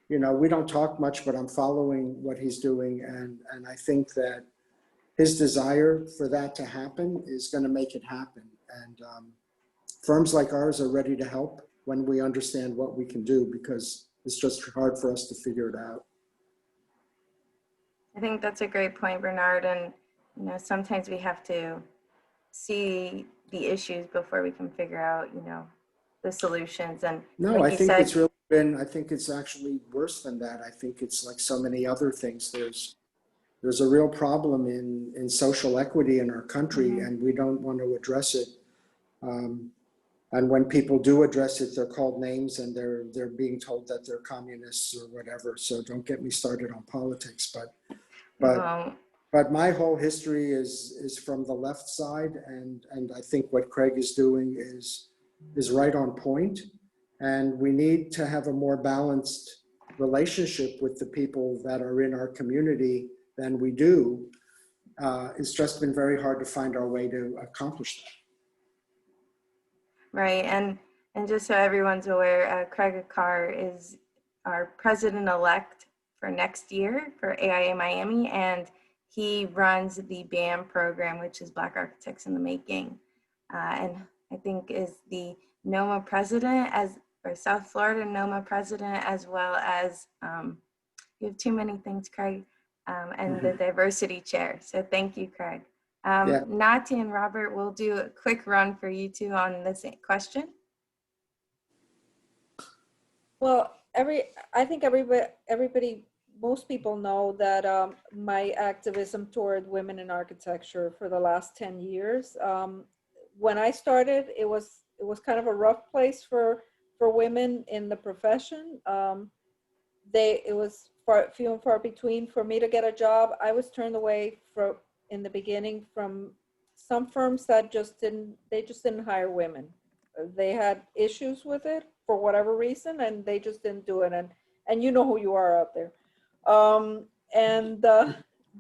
we don't talk much, but I'm following what he's doing. And I think that his desire for that to happen is going to make it happen. And firms like ours are ready to help when we understand what we can do, because it's just hard for us to figure it out. I think that's a great point, Bernard. And, sometimes we have to see the issues before we can figure out, the solutions. And no, like I think said, it's really been, I think it's actually worse than that. I think it's like so many other things. There's a real problem in social equity in our country, mm-hmm. and we don't want to address it. And when people do address it, they're called names and they're being told that they're communists or whatever. So don't get me started on politics, but my whole history is from the left side, and I think what Craig is doing is right on point. And we need to have a more balanced relationship with the people that are in our community than we do. It's just been very hard to find our way to accomplish that. Right, and just so everyone's aware, Craig Carr is our president-elect for next year for AIA Miami, and he runs the BAM program, which is Black Architects in the Making, and I think is the NOMA president, or South Florida NOMA president, as well as, you have too many things, Craig, and the diversity chair. So thank you, Craig. Nati and Robert, will do a quick run for you two on this question. Well, I think everybody, most people know that my activism toward women in architecture for the last 10 years. When I started, it was kind of a rough place for women in the profession. It was few and far between for me to get a job. I was turned away in the beginning from some firms that just didn't hire women. They had issues with it for whatever reason, and they just didn't do it. And you know who you are out there.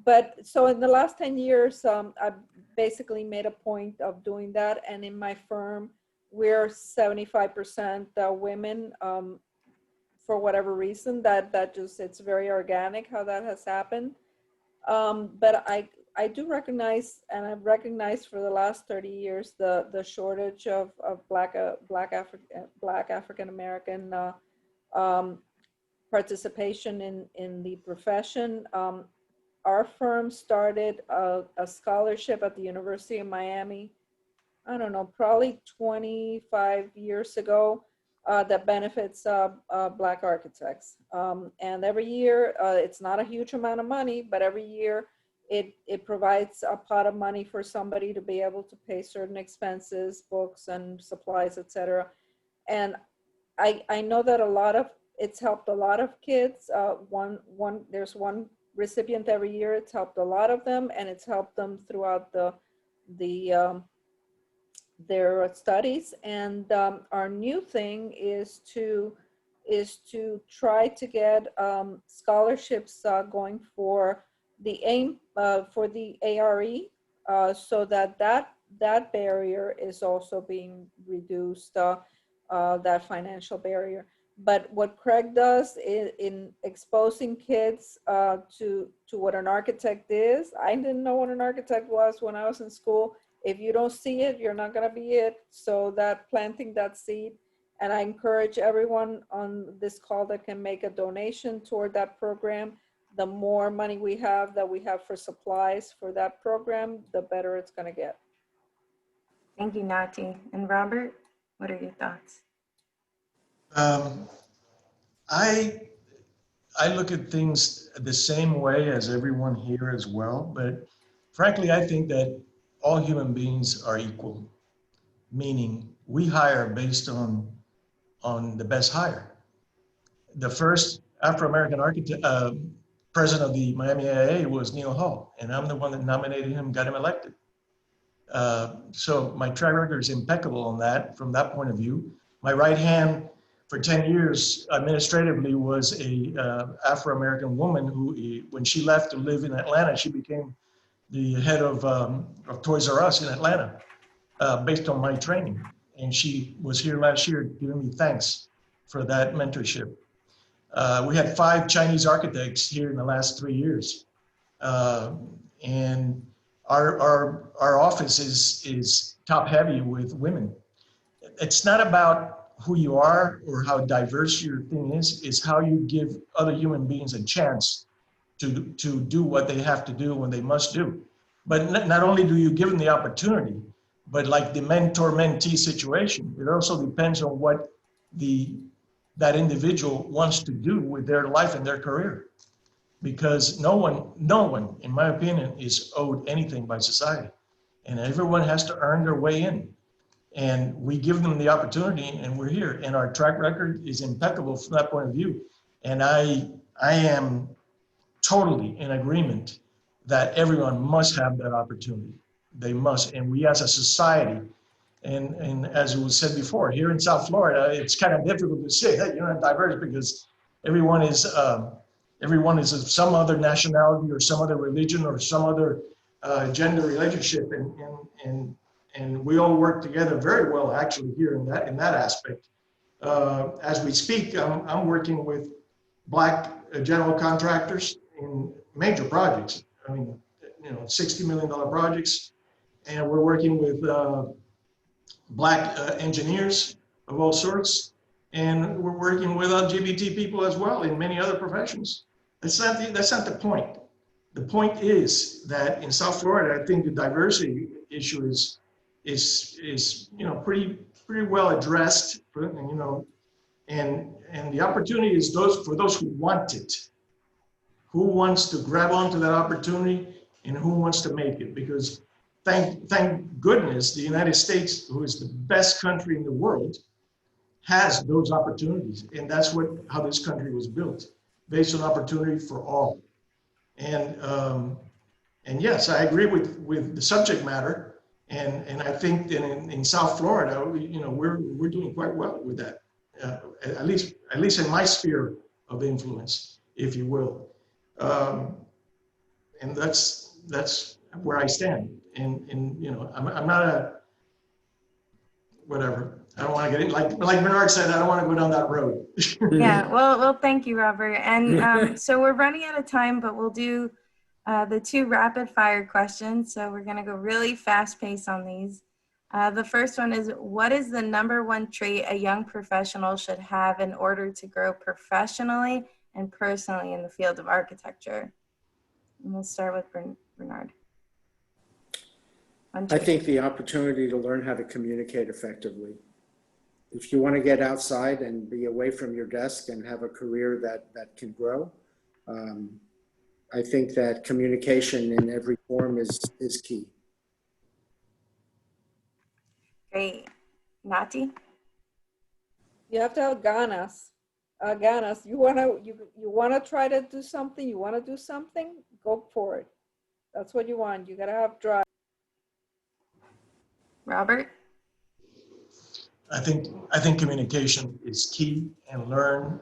But so in the last 10 years, I basically made a point of doing that. And in my firm, we're 75% women. For whatever reason, that just, it's very organic how that has happened. But I do recognize, and I've recognized for the last 30 years, the shortage of Black African American participation in the profession. Our firm started a scholarship at the University of Miami, I don't know, probably 25 years ago, that benefits Black architects. And every year, it's not a huge amount of money, but every year it provides a pot of money for somebody to be able to pay certain expenses, books and supplies, etc. And I know that it's helped a lot of kids. There's one recipient every year. It's helped a lot of them, and it's helped them throughout their studies. And our new thing is to try to get scholarships going for the AIM, for the ARE, so that barrier is also being reduced, that financial barrier. But what Craig does in exposing kids to what an architect is, I didn't know what an architect was when I was in school. If you don't see it, you're not going to be it. So that planting that seed, and I encourage everyone on this call that can make a donation toward that program. The more money we have for supplies for that program, the better it's going to get. Thank you, Nati. And Robert, what are your thoughts? I look at things the same way as everyone here as well, but frankly, I think that all human beings are equal, meaning we hire based on the best hire. The first Afro-American architect, president of the Miami AIA was Neil Hall, and I'm the one that nominated him, got him elected. So my track record is impeccable on that, from that point of view. My right hand for 10 years administratively was a Afro-American woman who, when she left to live in Atlanta, she became the head of Toys R Us in Atlanta, based on my training. And she was here last year giving me thanks for that mentorship. We had 5 Chinese architects here in the last 3 years. And our office is top heavy with women. It's not about who you are or how diverse your thing is, it's how you give other human beings a chance to do what they have to do when they must do. But not only do you give them the opportunity, but like the mentor-mentee situation, it also depends on what that individual wants to do with their life and their career. Because no one, in my opinion, is owed anything by society. And everyone has to earn their way in. And we give them the opportunity, and we're here. And our track record is impeccable from that point of view. And I am totally in agreement that everyone must have that opportunity. They must. And we as a society, and as it was said before, here in South Florida, it's kind of difficult to say that you're not diverse because everyone is of some other nationality or some other religion or some other gender relationship, and we all work together very well actually here in that aspect. As we speak, I'm working with Black general contractors in major projects. I mean, $60 million projects, and we're working with Black engineers of all sorts, and we're working with LGBT people as well in many other professions. That's not the point. The point is that in South Florida, I think the diversity issue is pretty well addressed, And the opportunity is for those who want it. Who wants to grab onto that opportunity and who wants to make it? Because thank goodness the United States, who is the best country in the world, has those opportunities. And that's how this country was built, based on opportunity for all. And yes, I agree with the subject matter. And I think that in South Florida, we're doing quite well with that, at least in my sphere of influence, if you will. And that's where I stand. And I'm not a whatever. I don't want to get it like Bernard said. I don't want to go down that road. Yeah. Well, thank you, Robert. And so we're running out of time, but we'll do the 2 rapid fire questions. So we're going to go really fast paced on these. The first one is, what is the #1 trait a young professional should have in order to grow professionally and personally in the field of architecture? And we'll start with Bernard. I think the opportunity to learn how to communicate effectively. If you want to get outside and be away from your desk and have a career that can grow, I think that communication in every form is key. Great. Nati? You have to have ganas. Ganas. You wanna try to do something. You wanna do something. Go for it. That's what you want. You gotta have drive. Robert? I think communication is key, and learn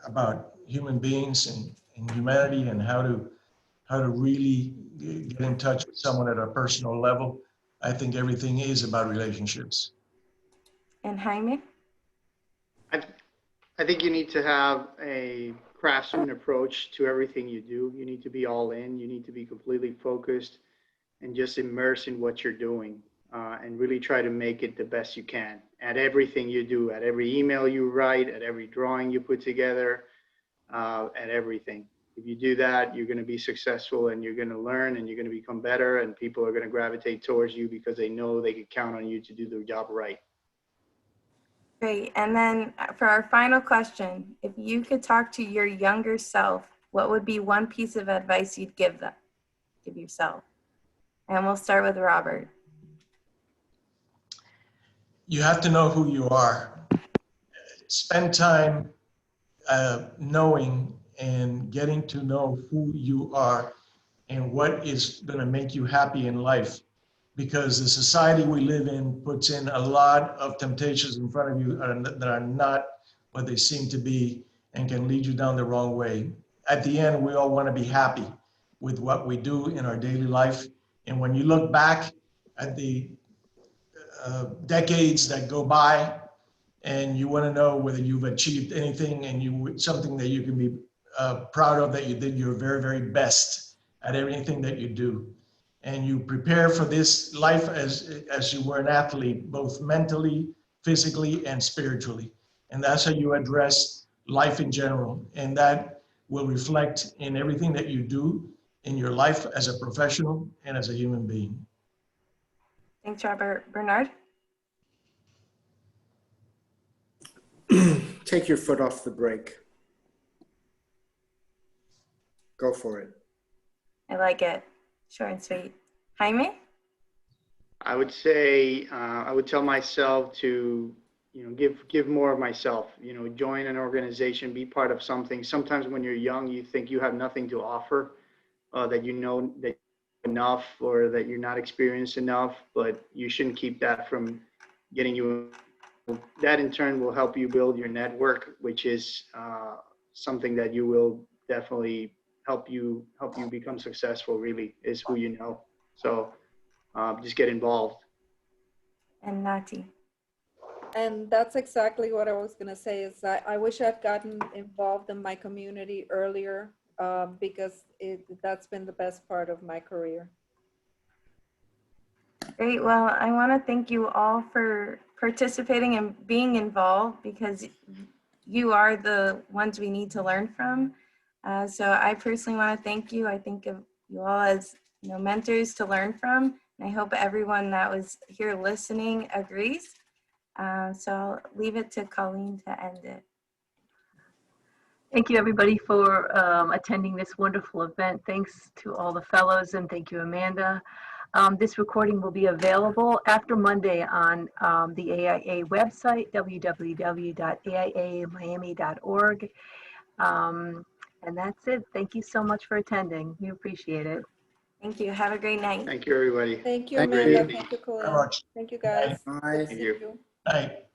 about human beings and humanity, and how to really get in touch with someone at a personal level. I think everything is about relationships. And Jaime? I think you need to have a craftsman approach to everything you do. You need to be all in. You need to be completely focused and just immerse in what you're doing, and really try to make it the best you can at everything you do, at every email you write, at every drawing you put together, at everything. If you do that, you're going to be successful, and you're going to learn, and you're going to become better, and people are going to gravitate towards you because they know they can count on you to do their job right. Great. And then for our final question, if you could talk to your younger self, what would be one piece of advice you'd give yourself? And we'll start with Robert. You have to know who you are. Spend time knowing and getting to know who you are and what is going to make you happy in life. Because the society we live in puts in a lot of temptations in front of you that are not what they seem to be, and can lead you down the wrong way. At the end, we all want to be happy with what we do in our daily life. And when you look back at the decades that go by, and you want to know whether you've achieved anything and something that you can be proud of, that you did your very, very best at everything that you do. And you prepare for this life as you were an athlete, both mentally, physically, and spiritually. And that's how you address life in general. And that will reflect in everything that you do in your life as a professional and as a human being. Thanks, Robert. Bernard? Take your foot off the brake. Go for it. I like it. Short and sweet. Jaime? I would say, I would tell myself to, give more of myself, join an organization, be part of something. Sometimes when you're young, you think you have nothing to offer, that that you're enough, or that you're not experienced enough, but you shouldn't keep that from getting you. That in turn will help you build your network, which is something that you will definitely help you become successful, really, is who you know. So just get involved. And Nati? And that's exactly what I was going to say, is that I wish I'd gotten involved in my community earlier, because that's been the best part of my career. Great. Well, I want to thank you all for participating and being involved, because you are the ones we need to learn from. So I personally want to thank you. I think of you all as mentors to learn from. And I hope everyone that was here listening agrees. So I'll leave it to Colleen to end it. Thank you, everybody, for attending this wonderful event. Thanks to all the fellows, and thank you, Amanda. This recording will be available after Monday on the AIA website, www.aiamiami.org. And that's it. Thank you so much for attending. We appreciate it. Thank you. Have a great night. Thank you, everybody. Thank you, Thank you. Amanda. Great Thank you, Very Colleen. much. Thank you, guys. Bye. Good to Thank see you. you. Night.